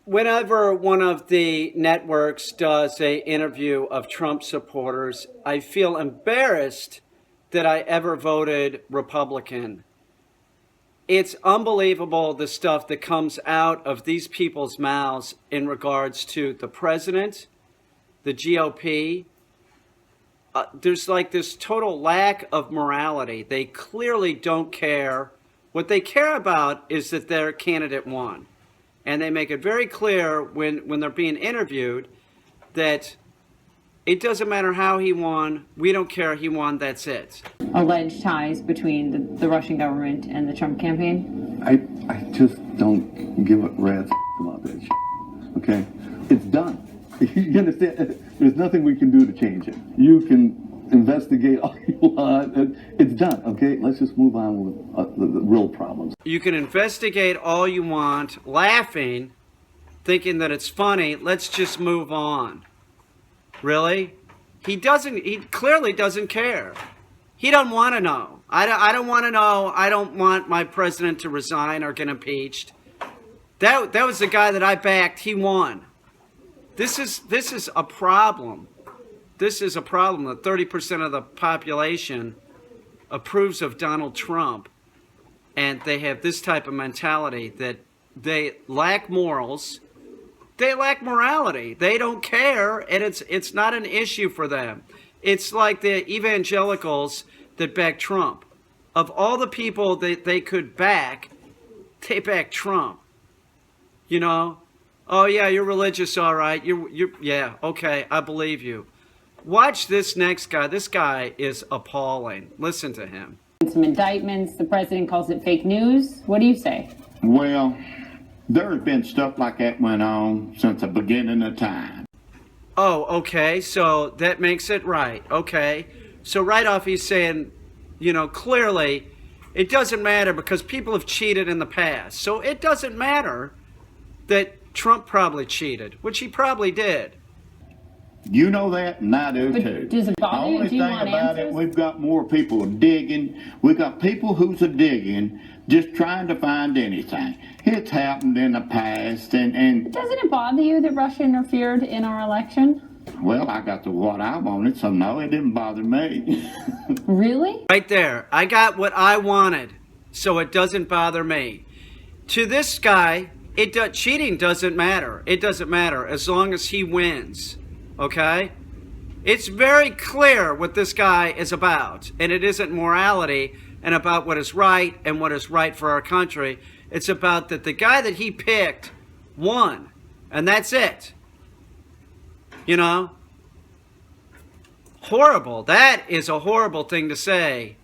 Whenever one of the networks does a interview of Trump supporters, I feel embarrassed that I ever voted Republican. It's unbelievable the stuff that comes out of these people's mouths in regards to the president, the GOP. There's like this total lack of morality. They clearly don't care. What they care about is that their candidate won. And they make it very clear when they're being interviewed that it doesn't matter how he won. We don't care. He won. That's it. Alleged ties between the Russian government and the Trump campaign? I just don't give a rat's about that shit. Okay? It's done. You understand? There's nothing we can do to change it. You can investigate all you want. It's done, okay? Let's just move on with the real problems. You can investigate all you want, laughing, thinking that it's funny. Let's just move on. Really? He clearly doesn't care. He don't want to know. I don't want to know. I don't want my president to resign or get impeached. That was the guy that I backed. He won. This is a problem. This is a problem that 30% of the population approves of Donald Trump, and they have this type of mentality that they lack morals. They lack morality. They don't care, and it's not an issue for them. It's like the evangelicals that back Trump. Of all the people that they could back, they back Trump. You know? Oh yeah, you're religious, all right. Yeah, okay, I believe you. Watch this next guy. This guy is appalling. Listen to him. Some indictments. The president calls it fake news. What do you say? Well, there has been stuff like that went on since the beginning of time. Oh, okay. So that makes it right. Okay. So right off he's saying, clearly it doesn't matter because people have cheated in the past. So it doesn't matter that Trump probably cheated, which he probably did. You know that, and I do too. Does it bother you? The only Do you thing want about answers? it, we've got more people digging. We've got people who's a digging, just trying to find anything. It's happened in the past, and Doesn't it bother you that Russia interfered in our election? well, I got to what I wanted, so no, it didn't bother me. Really? Right there. I got what I wanted, so it doesn't bother me. To this guy, cheating doesn't matter. It doesn't matter as long as he wins. Okay? It's very clear what this guy is about. And it isn't morality and about what is right and what is right for our country. It's about that the guy that he picked won. And that's it. Horrible. That is a horrible thing to say.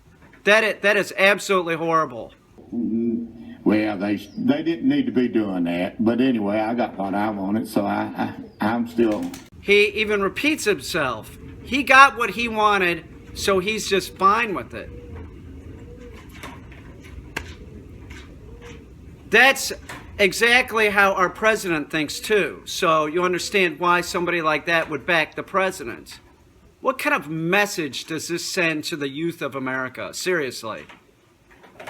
That is absolutely horrible. Well, they didn't need to be doing that. But anyway, I got what I wanted, so I'm still... He even repeats himself. He got what he wanted, so he's just fine with it. That's exactly how our president thinks too. So you understand why somebody like that would back the president. What kind of message does this send to the youth of America? Seriously.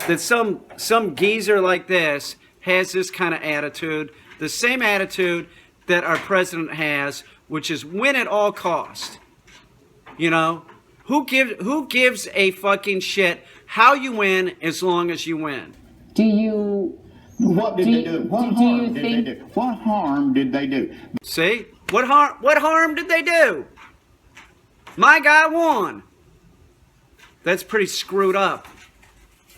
That some geezer like this has this kind of attitude, the same attitude that our president has, which is win at all cost. Who gives a fucking shit how you win as long as you win? Do you... What did they do? What harm did they do? What harm did they do? See? What harm did they do? My guy won. That's pretty screwed up.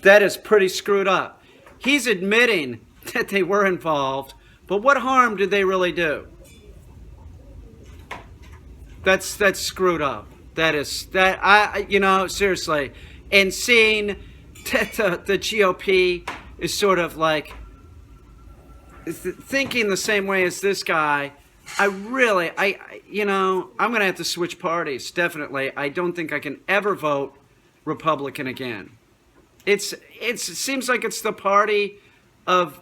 That is pretty screwed up. He's admitting that they were involved, but what harm did they really do? That's screwed up. Seriously. And seeing that the GOP is sort of like thinking the same way as this guy, I'm going to have to switch parties, definitely. I don't think I can ever vote Republican again. It seems like it's the party of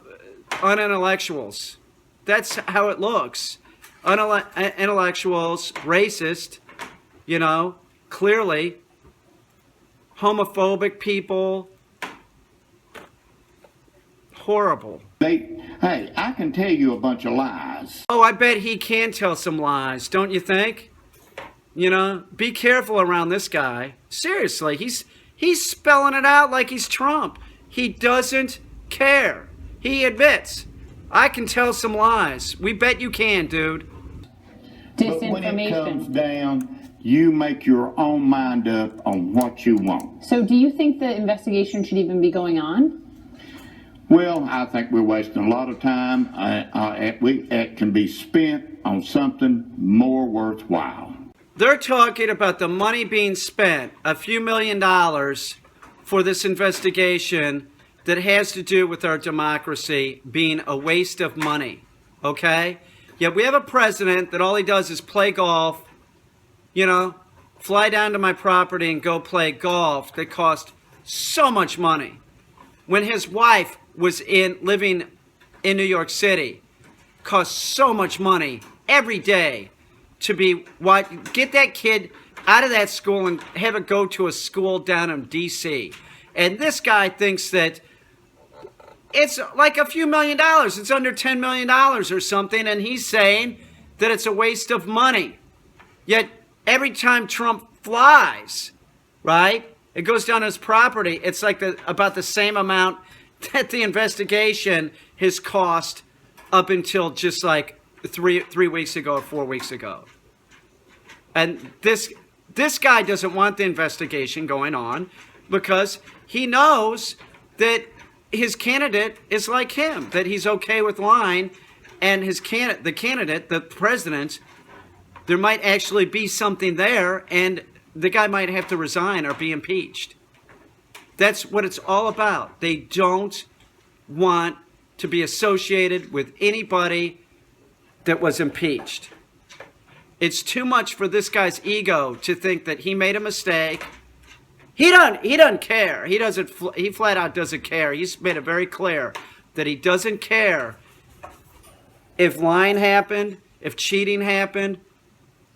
unintellectuals. That's how it looks. Intellectuals, racist, clearly, homophobic people, horrible. Hey, I can tell you a bunch of lies. lies. Oh, I bet he can tell some lies, don't you think? You know, be careful around this guy. Seriously, he's spelling it out like he's Trump. He doesn't care. He admits, I can tell some lies. We bet you can, dude. But when it comes down, you make your own mind up on what you want. So do you think the investigation should even be going on? Well, I think we're wasting a lot of time. It can be spent on something more worthwhile. They're talking about the money being spent, a few $1,000,000 for this investigation that has to do with our democracy being a waste of money, okay? Yet we have a president that all he does is play golf, you know, fly down to my property and go play golf that cost so much money. When his wife was living in New York City, cost so much money every day to get that kid out of that school and have it go to a school down in D.C. And this guy thinks that it's like a few $1,000,000. It's under $10 million or something, and he's saying that it's a waste of money. Yet every time Trump flies, right, it goes down his property, it's like about the same amount that the investigation has cost up until just like three weeks ago or 4 weeks ago. And this guy doesn't want the investigation going on because he knows that his candidate is like him, that he's okay with lying, and the president, there might actually be something there, and the guy might have to resign or be impeached. That's what it's all about. They don't want to be associated with anybody that was impeached. It's too much for this guy's ego to think that he made a mistake. He doesn't care. He flat out doesn't care. He's made it very clear that he doesn't care if lying happened, if cheating happened.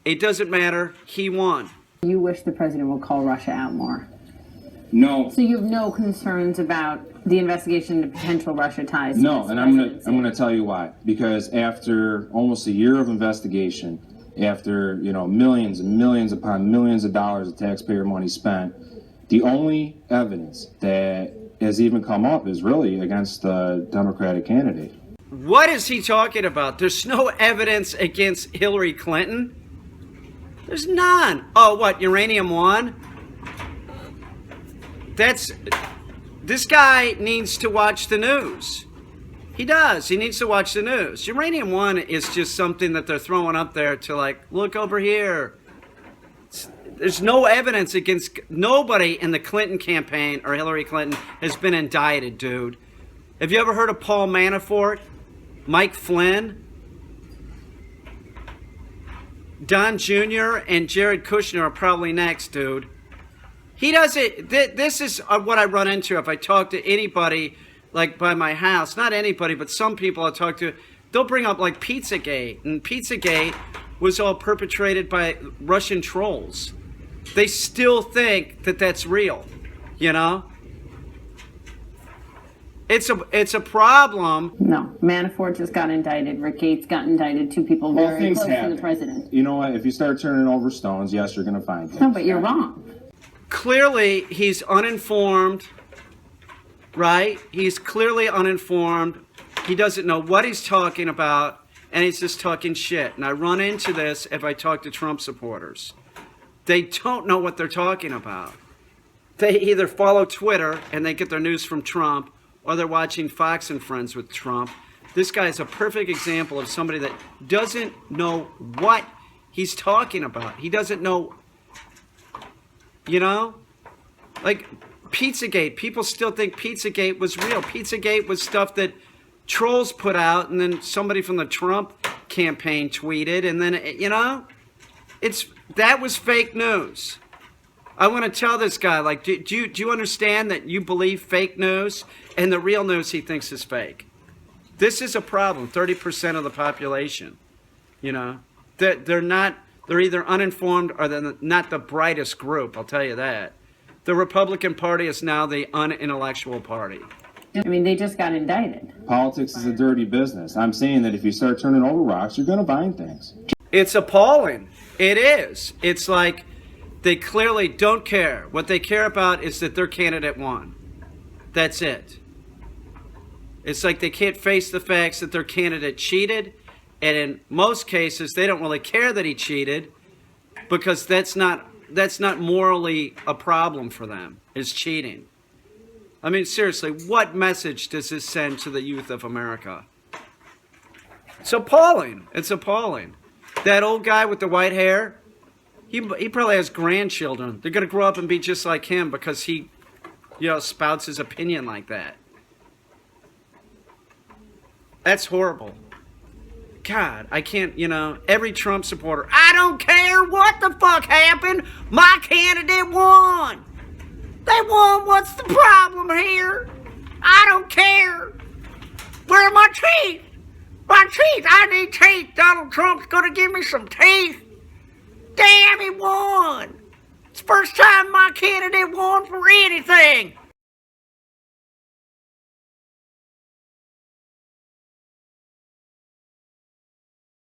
It doesn't matter. He won. You wish the president would call Russia out more. No. So you have no concerns about the investigation into potential Russia ties? No, and I'm gonna tell you why. Because after almost a year of investigation, after millions and millions upon millions of dollars of taxpayer money spent, the only evidence that has even come up is really against the Democratic candidate. What is he talking about? There's no evidence against Hillary Clinton. There's none. Oh, what? Uranium One? This guy needs to watch the news. He does. He needs to watch the news. Uranium One is just something that they're throwing up there to like, look over here. There's no evidence against nobody in the Clinton campaign or Hillary Clinton has been indicted, dude. Have you ever heard of Paul Manafort? Mike Flynn? Don Jr. and Jared Kushner are probably next, dude. He does it. This is what I run into if I talk to anybody, like by my house. Not anybody, but some people I talk to. They'll bring up like Pizzagate. And Pizzagate was all perpetrated by Russian trolls. They still think that that's real, you know? It's a problem. No, Manafort just got indicted. Rick Gates got indicted. Two people very close to the president. You know what? If you start turning over stones, yes, you're going to find things. No, but you're wrong. Clearly, he's uninformed, right? He's clearly uninformed. He doesn't know what he's talking about, and he's just talking shit. And I run into this if I talk to Trump supporters. They don't know what they're talking about. They either follow Twitter and they get their news from Trump, or they're watching Fox and Friends with Trump. This guy is a perfect example of somebody that doesn't know what he's talking about. He doesn't know, you know? Like Pizzagate, people still think Pizzagate was real. Pizzagate was stuff that trolls put out, and then somebody from the Trump campaign tweeted, and then, you know? That was fake news. I want to tell this guy, like, do you understand that you believe fake news and the real news he thinks is fake? This is a problem. 30% of the population, you know, they're either uninformed or they're not the brightest group. I'll tell you that. The Republican Party is now the unintellectual party. I mean, they just got indicted. Politics is a dirty business. I'm saying that if you start turning over rocks, you're going to find things. It's appalling. It is. It's like they clearly don't care. What they care about is that their candidate won. That's it. It's like they can't face the facts that their candidate cheated. And in most cases, they don't really care that he cheated because that's not morally a problem for them, is cheating. I mean, seriously, what message does this send to the youth of America? It's appalling. It's appalling. That old guy with the white hair, he probably has grandchildren. They're going to grow up and be just like him because he, spouts his opinion like that. That's horrible. God, I can't, every Trump supporter, I don't care what the fuck happened. My candidate won. They won. What's the problem here? I don't care. Where are my teeth? My teeth. I need teeth. Donald Trump's going to give me some teeth. Damn, he won. It's the first time my candidate won for anything.